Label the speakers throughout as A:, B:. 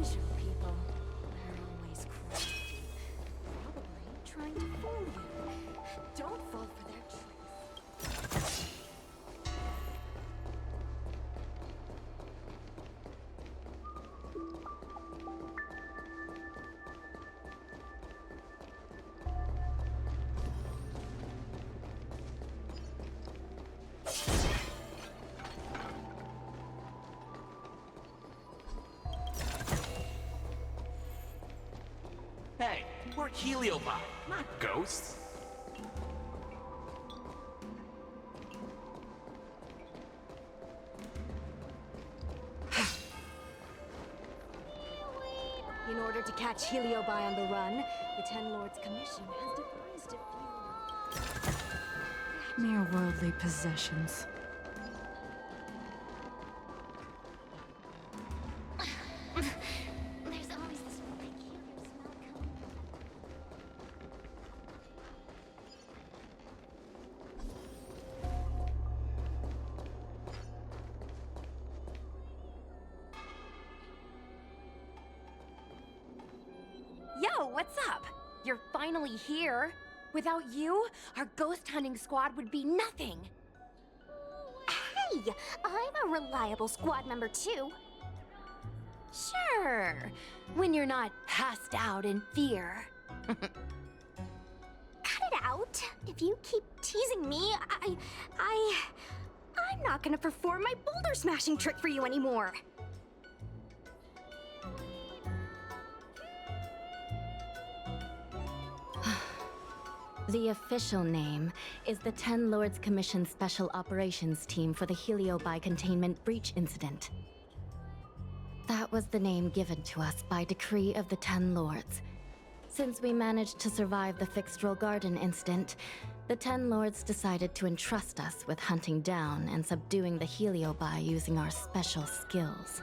A: Strange people. They're always crafty. Probably trying to fool you. Don't fall for their tricks.
B: Hey, we're Heliobi, not ghosts.
A: In order to catch Heliobi on the run, the Ten Lords Commission has devised a few...
C: Mere worldly possessions.
D: There's always this peculiar smell coming.
E: Yo, what's up? You're finally here. Without you, our ghost hunting squad would be nothing.
D: Hey, I'm a reliable squad member too.
E: Sure, when you're not passed out in fear.
D: Cut it out. If you keep teasing me, I'm not gonna perform my boulder smashing trick for you anymore.
E: The official name is the Ten Lords Commission Special Operations Team for the Heliobi Containment Breach Incident. That was the name given to us by decree of the Ten Lords. Since we managed to survive the Fixed-Roll Garden incident, the Ten Lords decided to entrust us with hunting down and subduing the Heliobi using our special skills.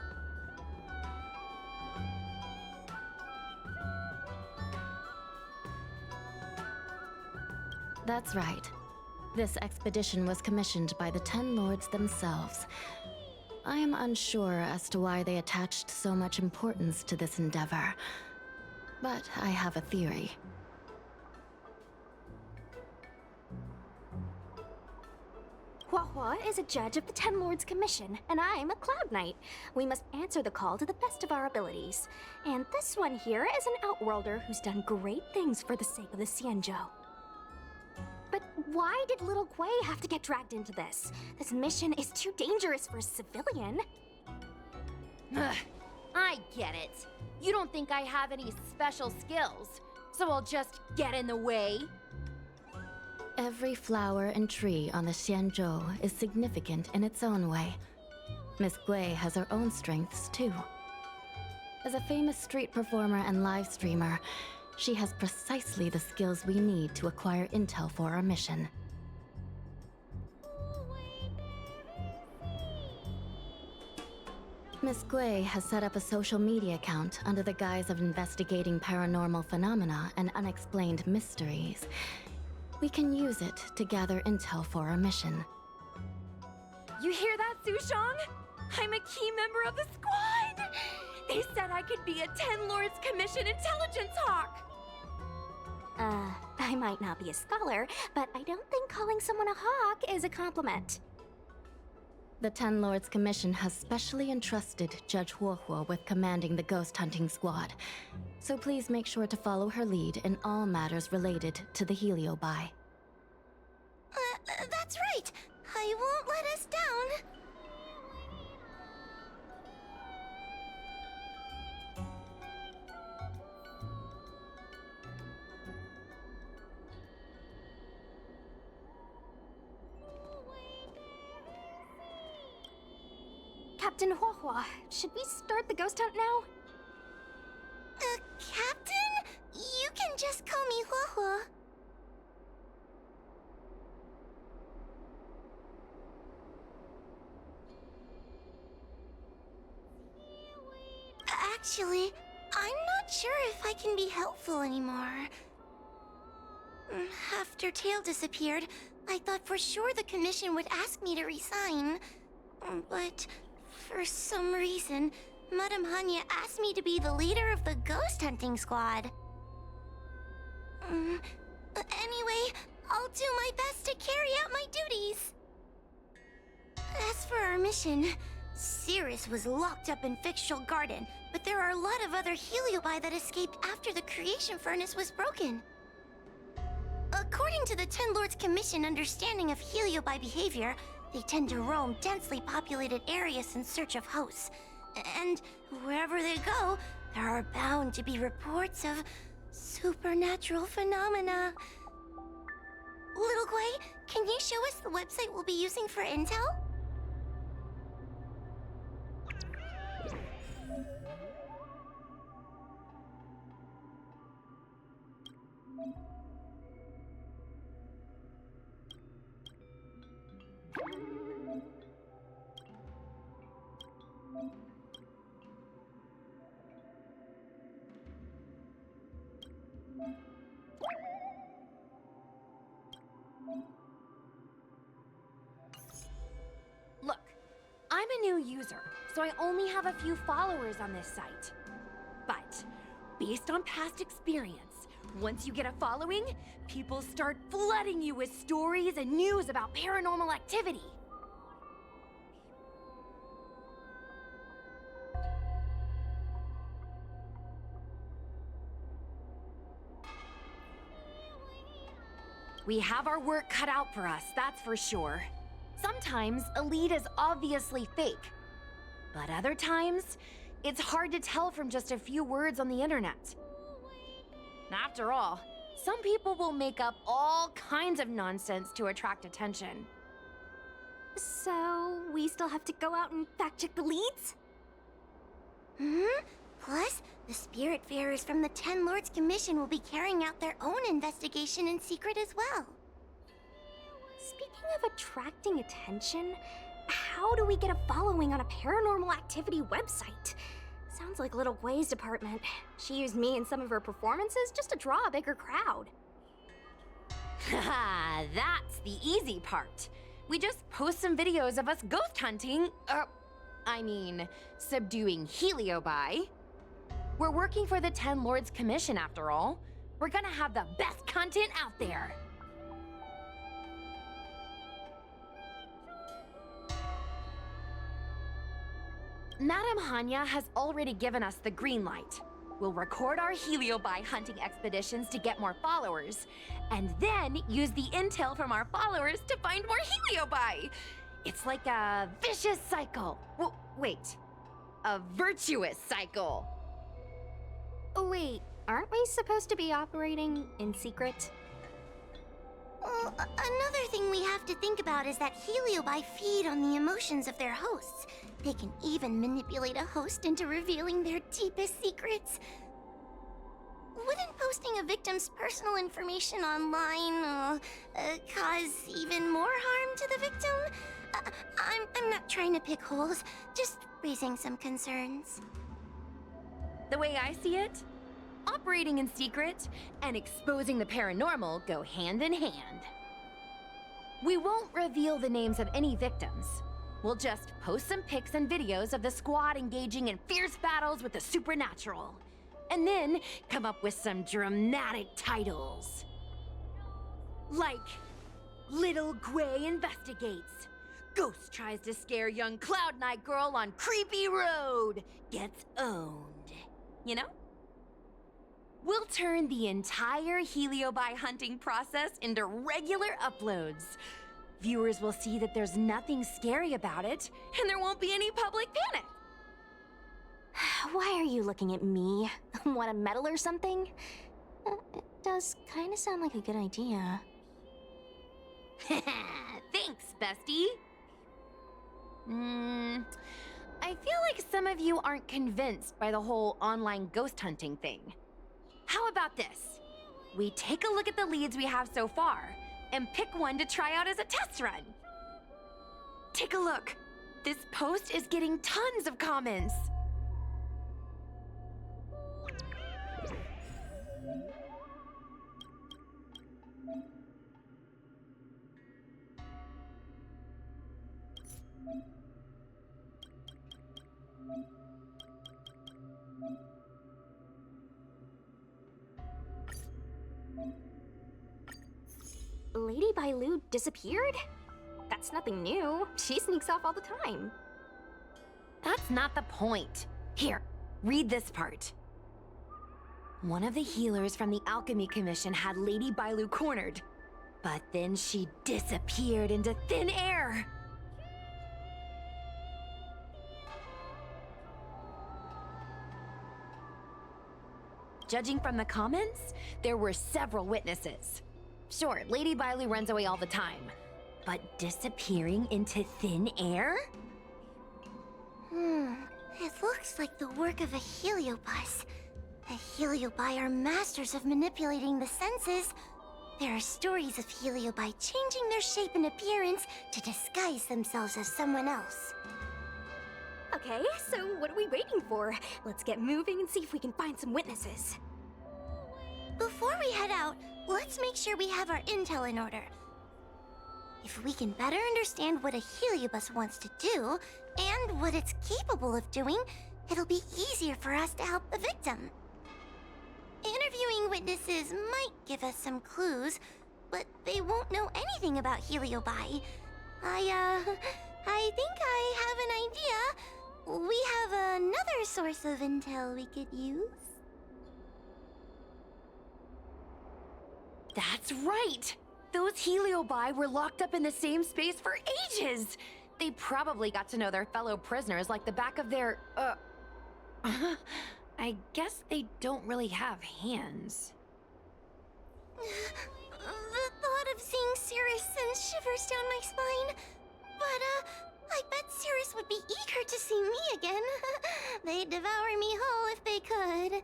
E: That's right. This expedition was commissioned by the Ten Lords themselves. I am unsure as to why they attached so much importance to this endeavor, but I have a theory.
D: Hua is a judge of the Ten Lords Commission, and I'm a Cloud Knight. We must answer the call to the best of our abilities. And this one here is an Outworlder who's done great things for the sake of the Xianzhou. But why did little Gui have to get dragged into this? This mission is too dangerous for a civilian.
E: Ugh, I get it. You don't think I have any special skills, so I'll just get in the way? Every flower and tree on the Xianzhou is significant in its own way. Miss Gui has her own strengths, too. As a famous street performer and live streamer, she has precisely the skills we need to acquire intel for our mission. Miss Gui has set up a social media account under the guise of investigating paranormal phenomena and unexplained mysteries. We can use it to gather intel for our mission. You hear that, Sushong? I'm a key member of the squad! They said I could be a Ten Lords Commission intelligence hawk!
D: I might not be a scholar, but I don't think calling someone a hawk is a compliment.
E: The Ten Lords Commission has specially entrusted Judge Huohuo with commanding the ghost hunting squad, so please make sure to follow her lead in all matters related to the Heliobi.
D: That's right! I won't let us down! Captain Huohuo, should we start the ghost hunt now? Captain? You can just call me Huohuo. Actually, I'm not sure if I can be helpful anymore. After Tail disappeared, I thought for sure the commission would ask me to resign. But for some reason,
F: Madame Hanya asked me to be the leader of the ghost hunting squad. Anyway, I'll do my best to carry out my duties. As for our mission, Cirrus was locked up in Fictional Garden, but there are a lot of other Heliobi that escaped after the creation furnace was broken. According to the Ten Lords Commission understanding of Heliobi behavior, they tend to roam densely populated areas in search of hosts. And wherever they go, there are bound to be reports of supernatural phenomena. Little Guay, can you show us the website we'll be using for intel?
E: Look, I'm a new user, so I only have a few followers on this site. But, based on past experience, once you get a following, people start flooding you with stories and news about paranormal activity. We have our work cut out for us, that's for sure. Sometimes a lead is obviously fake, but other times, it's hard to tell from just a few words on the internet. After all, some people will make up all kinds of nonsense to attract attention.
D: So, we still have to go out and fact-check the leads?
F: Plus, the Spiritfarers from the Ten Lords Commission will be carrying out their own investigation in secret as well.
D: Speaking of attracting attention, how do we get a following on a paranormal activity website? Sounds like Little Guay's department. She used me in some of her performances just to draw a bigger crowd.
E: Haha, that's the easy part. We just post some videos of us ghost hunting, subduing Heliobi. We're working for the Ten Lords Commission after all. We're gonna have the best content out there. Madame Hanya has already given us the green light. We'll record our Heliobi hunting expeditions to get more followers, and then use the intel from our followers to find more Heliobi. It's like a vicious cycle. Wait, a virtuous cycle.
D: Wait, aren't we supposed to be operating in secret?
F: Well, another thing we have to think about is that Heliobi feed on the emotions of their hosts. They can even manipulate a host into revealing their deepest secrets. Wouldn't posting a victim's personal information online cause even more harm to the victim? I'm not trying to pick holes, just raising some concerns.
E: The way I see it, operating in secret and exposing the paranormal go hand in hand. We won't reveal the names of any victims. We'll just post some pics and videos of the squad engaging in fierce battles with the supernatural. And then come up with some dramatic titles. Like, Little Guay investigates. Ghost tries to scare young Cloud Knight girl on creepy road. Gets owned. You know? We'll turn the entire Heliobi hunting process into regular uploads. Viewers will see that there's nothing scary about it, and there won't be any public panic.
D: Why are you looking at me? Want a medal or something? It does kind of sound like a good idea.
E: Thanks, bestie. I feel like some of you aren't convinced by the whole online ghost hunting thing. How about this? We take a look at the leads we have so far, and pick one to try out as a test run. Take a look. This post is getting tons of comments.
D: Lady Bailu disappeared? That's nothing new. She sneaks off all the time.
E: That's not the point. Here, read this part. One of the healers from the Alchemy Commission had Lady Bailu cornered, but then she disappeared into thin air. Judging from the comments, there were several witnesses. Sure, Lady Bailu runs away all the time, but disappearing into thin air?
F: It looks like the work of a heliobus. The heliobi are masters of manipulating the senses. There are stories of heliobi changing their shape and appearance to disguise themselves as someone else.
D: Okay, so what are we waiting for? Let's get moving and see if we can find some witnesses.
F: Before we head out, let's make sure we have our intel in order. If we can better understand what a heliobus wants to do, and what it's capable of doing, it'll be easier for us to help the victim. Interviewing witnesses might give us some clues, but they won't know anything about heliobi. I think I have an idea. We have another source of intel we could use.
E: That's right! Those heliobi were locked up in the same space for ages! They probably got to know their fellow prisoners like the back of their, I guess they don't really have hands.
F: The thought of seeing Cirrus sends shivers down my spine. But, I bet Cirrus would be eager to see me again. They'd devour me whole if they could.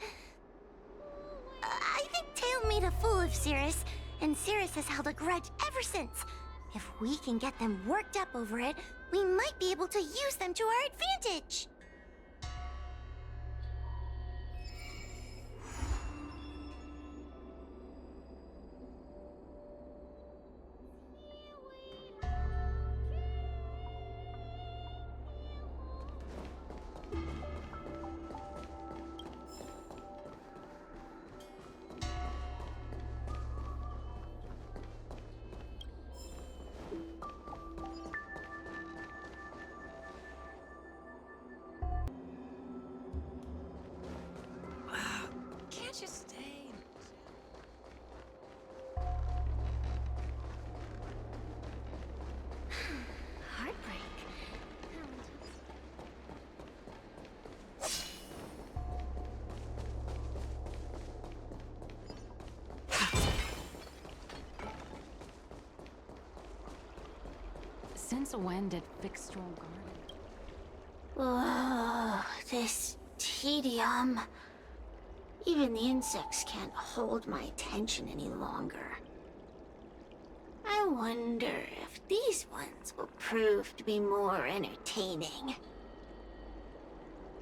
F: I think Tail made a fool of Cirrus, and Cirrus has held a grudge ever since. If we can get them worked up over it, we might be able to use them to our advantage.
C: Can't you stay?
D: Heartbreak.
C: Since when did Fixstrom Garden?
F: Oh, this tedium. Even the insects can't hold my attention any longer. I wonder if these ones will prove to be more entertaining.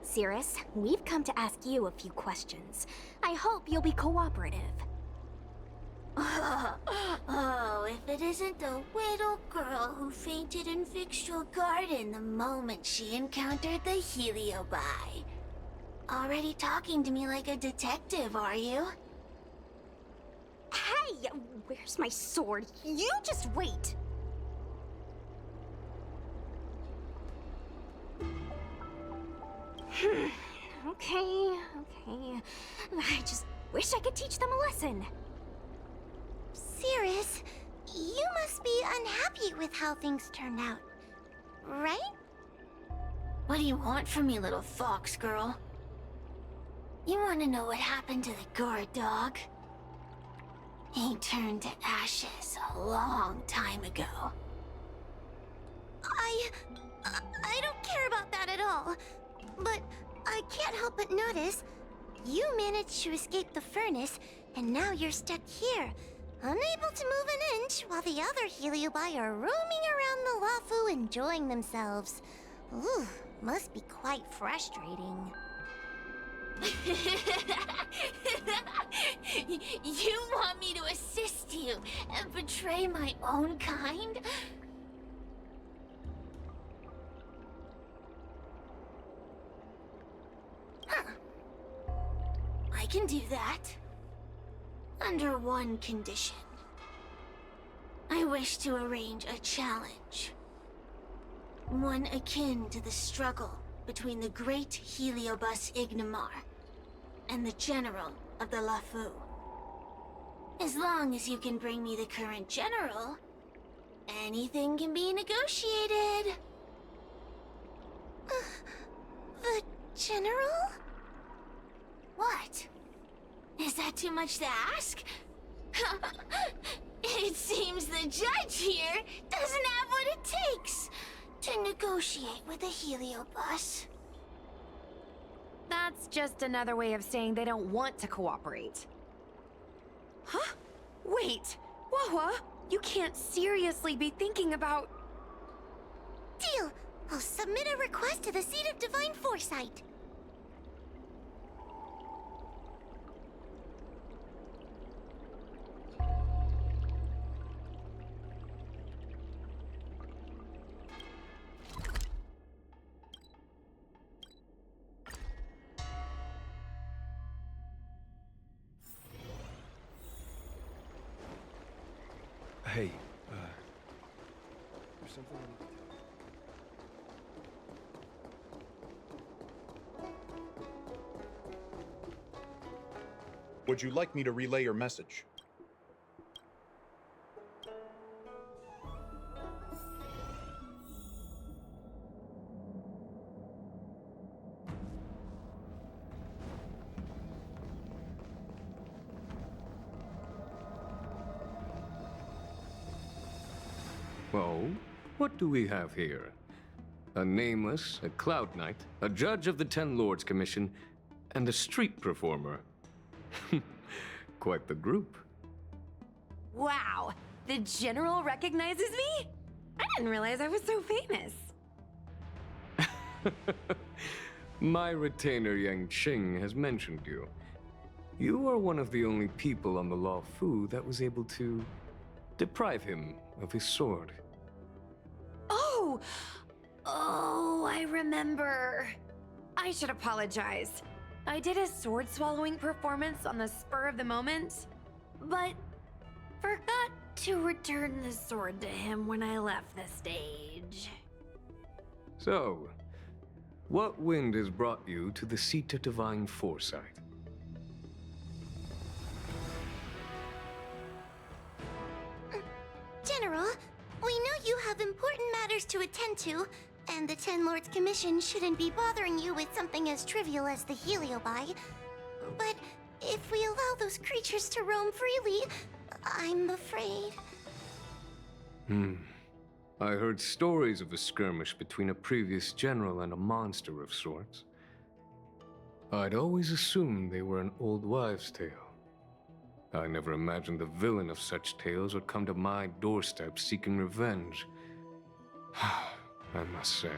D: Cirrus, we've come to ask you a few questions. I hope you'll be cooperative.
F: Oh, if it isn't the little girl who fainted in Fixstrom Garden the moment she encountered the heliobi. Already talking to me like a detective, are you?
D: Hey, where's my sword? You just wait. Okay. I just wish I could teach them a lesson.
F: Cirrus, you must be unhappy with how things turned out, right? What do you want from me, little fox girl? You want to know what happened to the guard dog? He turned to ashes a long time ago. I don't care about that at all. But I can't help but notice you managed to escape the furnace, and now you're stuck here, unable to move an inch, while the other heliobi are roaming around the Wafu enjoying themselves. Ooh, must be quite frustrating. You want me to assist you and betray my own kind? Huh. I can do that. Under one condition. I wish to arrange a challenge. One akin to the struggle between the great Heliobus Ignamar and the general of the Lafu. As long as you can bring me the current general, anything can be negotiated. The general? What? Is that too much to ask? It seems the judge here doesn't have what it takes to negotiate with the Heliobus.
E: That's just another way of saying they don't want to cooperate. Huh? Wait, Wawa, you can't seriously be thinking about...
F: Deal! I'll submit a request to the Seat of Divine Foresight.
G: Hey, there's something I need to tell you.
H: Would you like me to relay your message?
I: Oh, what do we have here? A nameless, a cloud knight, a judge of the Ten Lords Commission, and a street performer. Quite the group.
E: Wow, the general recognizes me? I didn't realize I was so famous.
I: My retainer Yang Qing has mentioned you. You are one of the only people on the Law Fu that was able to deprive him of his sword.
E: Oh, I remember. I should apologize. I did a sword swallowing performance on the spur of the moment, but forgot to return the sword to him when I left the stage.
I: So, what wind has brought you to the Seat of Divine Foresight?
F: General, we know you have important matters to attend to, and the Ten Lords Commission shouldn't be bothering you with something as trivial as the Heliobi. But if we allow those creatures to roam freely, I'm afraid...
I: I heard stories of a skirmish between a previous general and a monster of sorts. I'd always assumed they were an old wives' tale. I never imagined the villain of such tales would come to my doorstep seeking revenge. I must say,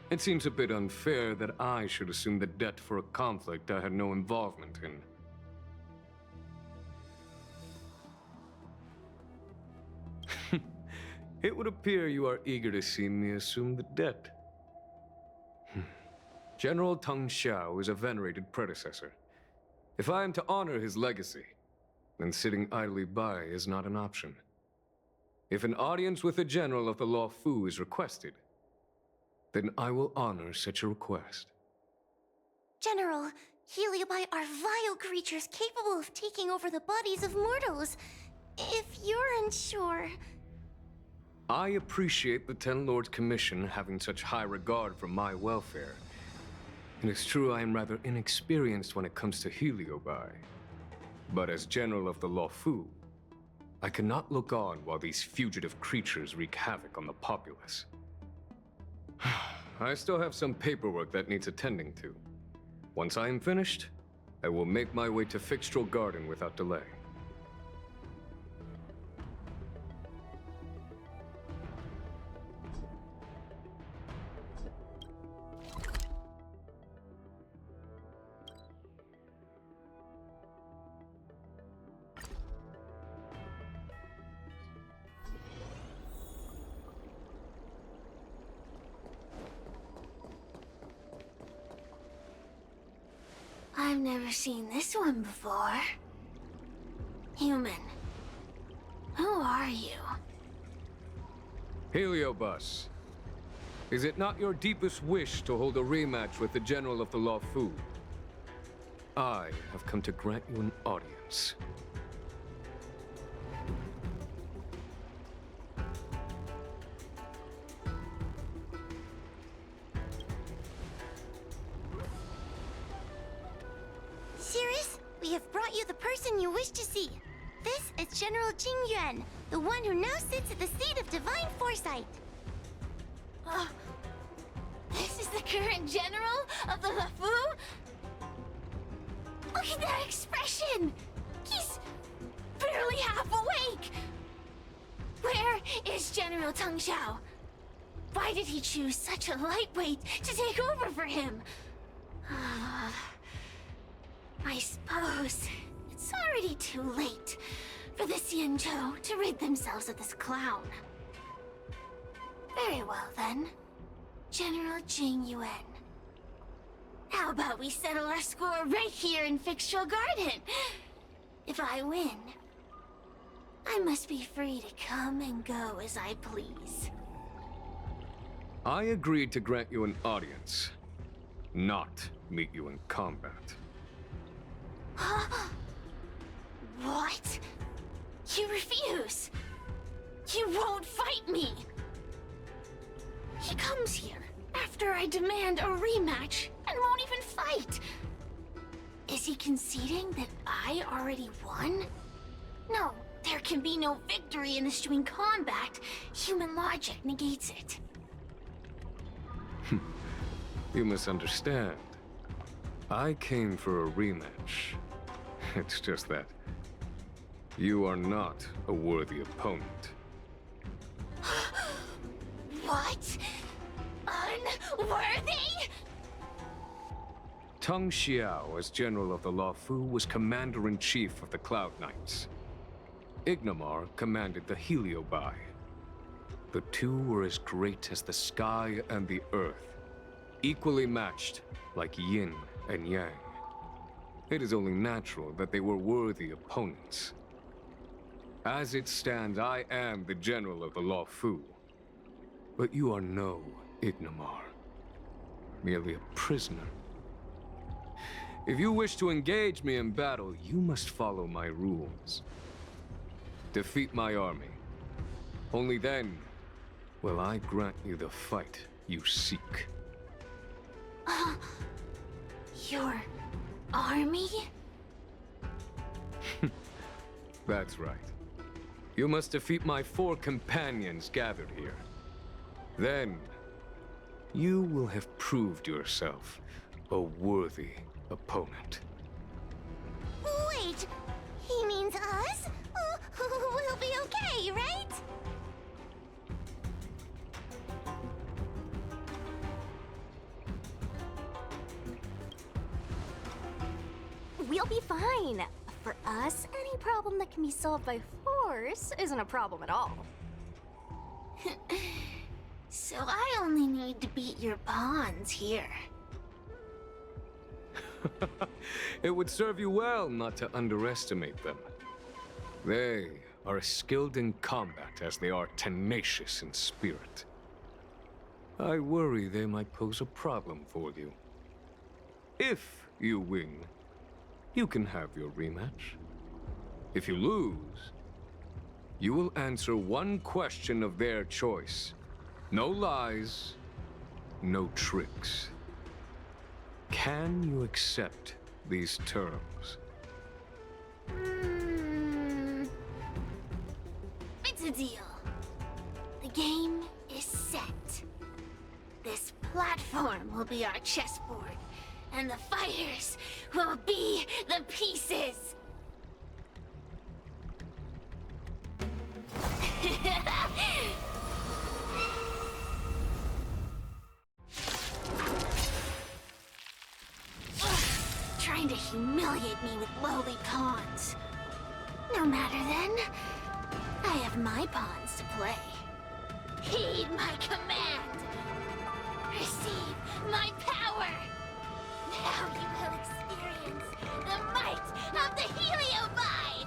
I: it seems a bit unfair that I should assume the debt for a conflict I had no involvement in. It would appear you are eager to see me assume the debt. General Teng Xiao is a venerated predecessor. If I am to honor his legacy, then sitting idly by is not an option. If an audience with a general of the Law Fu is requested, then I will honor such a request.
F: General, Heliobi are vile creatures capable of taking over the bodies of mortals. If you're unsure...
I: I appreciate the Ten Lords Commission having such high regard for my welfare. It is true I am rather inexperienced when it comes to Heliobi. But as General of the Law Fu, I cannot look on while these fugitive creatures wreak havoc on the populace. I still have some paperwork that needs attending to. Once I am finished, I will make my way to Fixtral Garden without delay.
F: I've never seen this one before. Human, who are you?
I: Heliobus, is it not your deepest wish to hold a rematch with the General of the Lawfu? I have come to grant you an audience.
F: Cirrus, we have brought you the person you wish to see. This is General Jing Yuan, the one who now sits at the seat of divine foresight.
E: This is the current general of the Lafu? Look at that expression! He's barely half awake! Where is General Teng Xiao? Why did he choose such a lightweight to take over for him? I suppose it's already too late for the Xianzhou to rid themselves of this clown. Very well then, General Jing Yuan. How about we settle our score right here in Fixtual Garden? If I win, I must be free to come and go as I please.
I: I agreed to grant you an audience, not meet you in combat.
E: What? You refuse? You won't fight me? He comes here after I demand a rematch and won't even fight. Is he conceding that I already won? No, there can be no victory in eschewing combat. Human logic negates it.
I: You misunderstand. I came for a rematch. It's just that you are not a worthy opponent.
E: What? Unworthy?
I: Teng Xiao, as General of the Lawfu, was Commander-in-Chief of the Cloud Knights. Ignamar commanded the Heliobai. The two were as great as the sky and the earth, equally matched like yin and yang. It is only natural that they were worthy opponents. As it stands, I am the General of the Lawfu. But you are no Ignamar, merely a prisoner. If you wish to engage me in battle, you must follow my rules. Defeat my army. Only then will I grant you the fight you seek.
E: Your army?
I: That's right. You must defeat my 4 companions gathered here. Then, you will have proved yourself a worthy opponent.
F: Wait, he means us? We'll be okay, right?
D: We'll be fine. For us, any problem that can be solved by force isn't a problem at all.
E: So I only need to beat your pawns here.
I: It would serve you well not to underestimate them. They are as skilled in combat as they are tenacious in spirit. I worry they might pose a problem for you. If you win, you can have your rematch. If you lose, you will answer one question of their choice. No lies, no tricks. Can you accept these terms?
E: It's a deal. The game is set. This platform will be our chessboard, and the fighters will be the pieces. Trying to humiliate me with lowly pawns. No matter then. I have my pawns to play. Heed my command. Receive my power. Now you will experience the might of the Heliobi!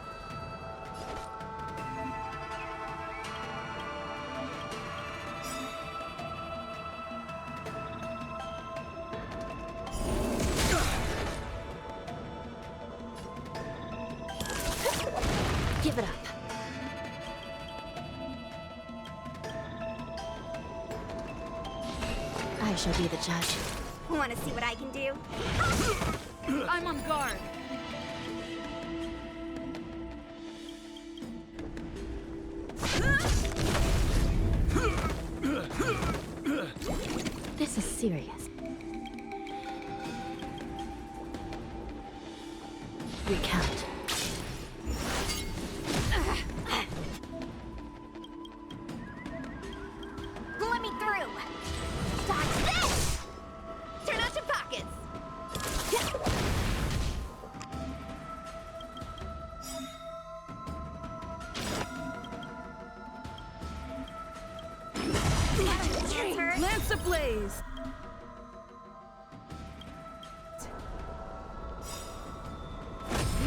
C: I shall be the judge.
F: Want to see what I can do?
C: I'm on guard. This is serious. Recount.
F: Let me through! Dodge this! Turn out your pockets!
C: Lance ablaze!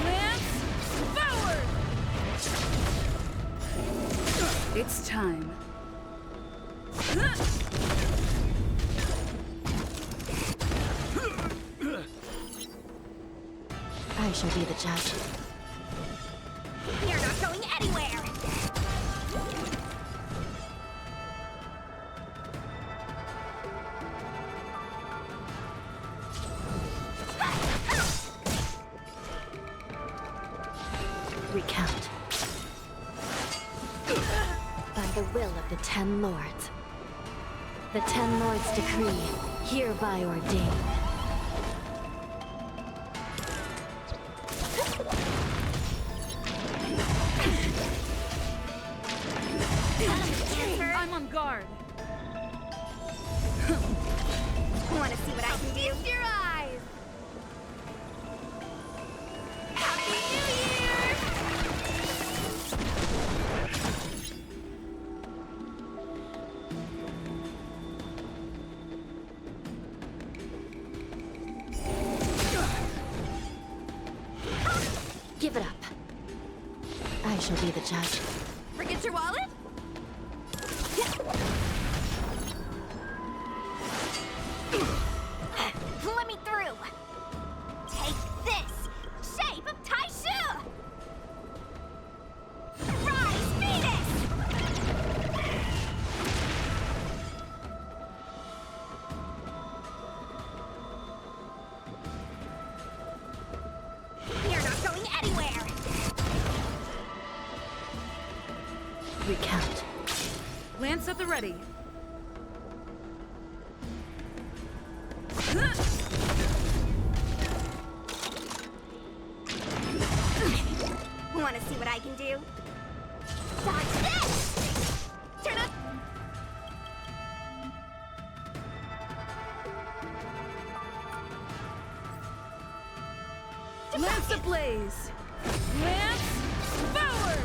C: Lance forward! It's time. I shall be the judge.
F: You're not going anywhere!
C: Recount. By the will of the 10 Lords. The 10 Lords' decree, hereby ordained. I'm on guard.
F: Want to see what I can do? Feast your eyes! Happy New Year!
C: Give it up. I shall be the judge.
F: Forget your wallet? Let me through! Take this! Shape of Taishu! Rise, Venus! You're not going anywhere!
C: Recount. Lance at the ready.
F: Want to see what I can do? Dodge this! Turn up!
C: Lance ablaze! Lance forward!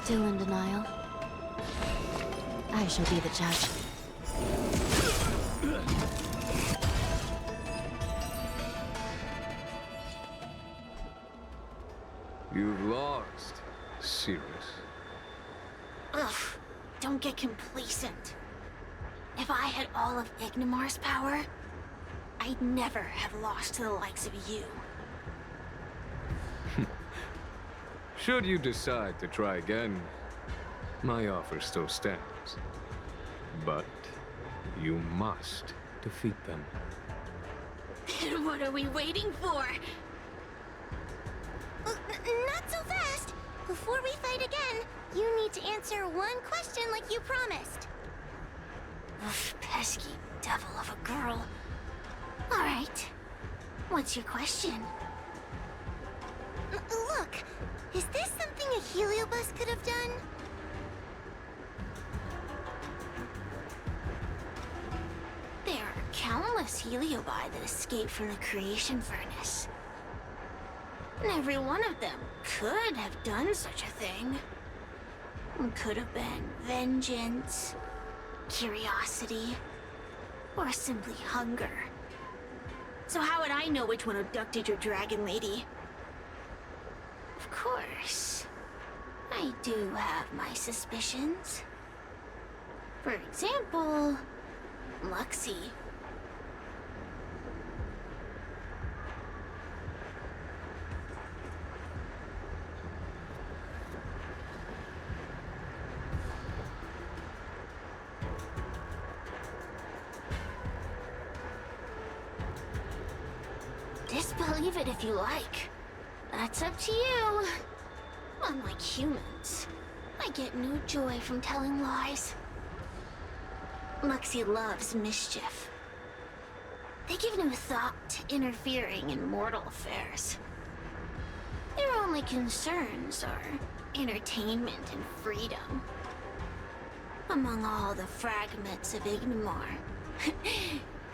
C: Still in denial? I shall be the judge.
I: You've lost, Sirius.
F: Ugh, don't get complacent. If I had all of Ignimar's power, I'd never have lost to the likes of you.
I: Should you decide to try again, my offer still stands. But you must defeat them.
F: Then what are we waiting for? Not so fast! Before we fight again, you need to answer one question like you promised. Ugh, pesky devil of a girl. Alright. What's your question? Look, is this something a heliobus could have done? There are countless heliobi that escape from the creation furnace. And every one of them could have done such a thing. It could have been vengeance, curiosity, or simply hunger. So how would I know which one abducted your dragon lady? Of course, I do have my suspicions. For example, Luxie. Disbelieve it if you like. That's up to you. Unlike humans, I get no joy from telling lies. Luxie loves mischief. They give no thought to interfering in mortal affairs. Their only concerns are entertainment and freedom. Among all the fragments of Ignimar,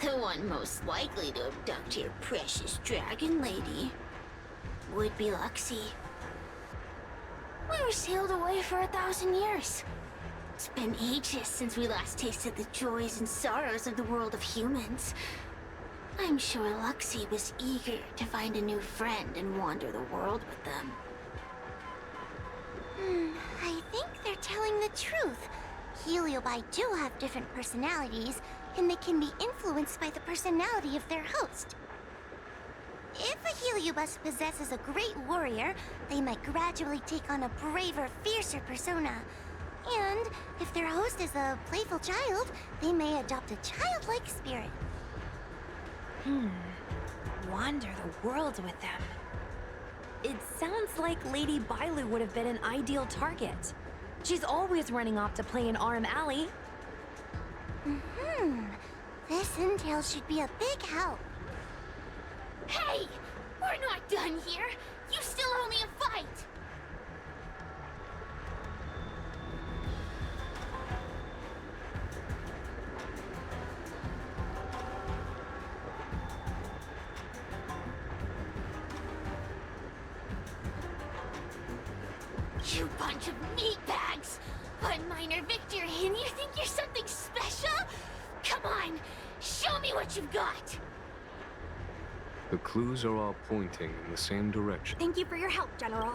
F: the one most likely to abduct your precious dragon lady would be Luxie. We were sealed away for 1,000 years. It's been ages since we last tasted the joys and sorrows of the world of humans. I'm sure Luxie was eager to find a new friend and wander the world with them. I think they're telling the truth. Heliobi do have different personalities, and they can be influenced by the personality of their host. If a Heliobus possesses a great warrior, they might gradually take on a braver, fiercer persona. And if their host is a playful child, they may adopt a childlike spirit.
A: Wander the world with them. It sounds like Lady Bailu would have been an ideal target. She's always running off to play in Arm Alley.
F: This intel should be a big help. Hey! We're not done here! You still owe me a fight! You bunch of meatbags! One minor victory and you think you're something special? Come on, show me what you've got!
I: The clues are all pointing in the same direction.
D: Thank you for your help, General.